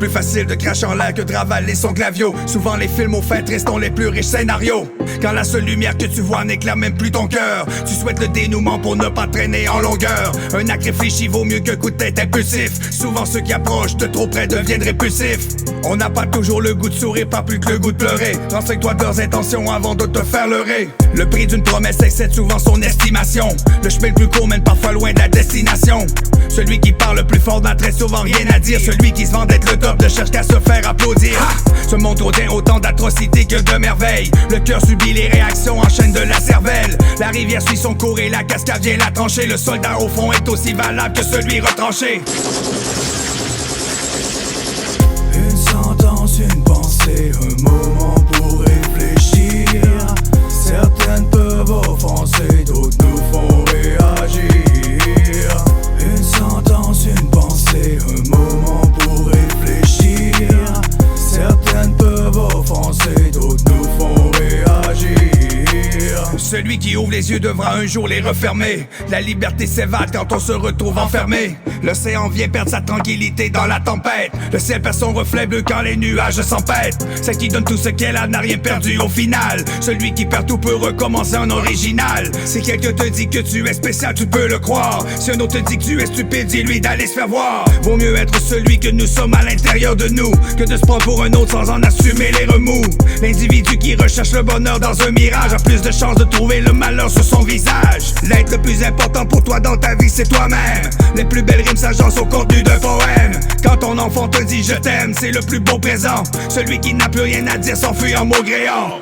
plus facile de cracher en l'air que de ravaler son clavio. Souvent les films aux fêtes restons les plus riches scénarios. Quand la seule lumière que tu vois n'éclaire même plus ton cœur, tu souhaites le dénouement pour ne pas traîner en longueur. Un acte réfléchi vaut mieux qu'un coup de tête impulsif. Souvent ceux qui approchent de trop près deviennent répulsifs. On n'a pas toujours le goût de sourire, pas plus que le goût de pleurer. Renseigne-toi de leurs intentions avant de te faire leurrer. Le prix d'une promesse excède souvent son estimation. Le chemin le plus court mène parfois loin de la destination. Celui qui parle le plus fort n'a très souvent rien à dire. Celui qui se vend d'être le top ne cherche qu'à se faire applaudir. Ce monde contient autant d'atrocités que de merveilles. Le cœur subit les réactions en chaîne de la cervelle. La rivière suit son cours et la cascade vient la trancher. Le soldat au fond est aussi valable que celui retranché. Une sentence, une pensée, un moment pour réfléchir. Certaines peuvent offenser, d'autres nous font réagir. Une sentence, une pensée, un moment pour réfléchir. Certaines peuvent offenser, d'autres nous font réagir. Celui qui ouvre les yeux devra un jour les refermer. La liberté s'évade quand on se retrouve enfermé. L'océan vient perdre sa tranquillité dans la tempête. Le ciel perd son reflet bleu quand les nuages s'empêtent. Celle qui donne tout ce qu'elle a n'a rien perdu au final. Celui qui perd tout peut recommencer en original. Si quelqu'un te dit que tu es spécial, tu peux le croire. Si un autre te dit que tu es stupide, dis-lui d'aller se faire voir. Vaut mieux être celui que nous sommes à l'intérieur de nous que de se prendre pour un autre sans en assumer les remous. L'individu qui recherche le bonheur dans un mirage a plus de chances de trouver le malheur sur son visage. L'être le plus important pour toi dans ta vie, c'est toi-même. Les plus belles rimes s'agencent au contenu d'un poème. Quand ton enfant te dit je t'aime, c'est le plus beau présent. Celui qui n'a plus rien à dire s'enfuit en maugréant.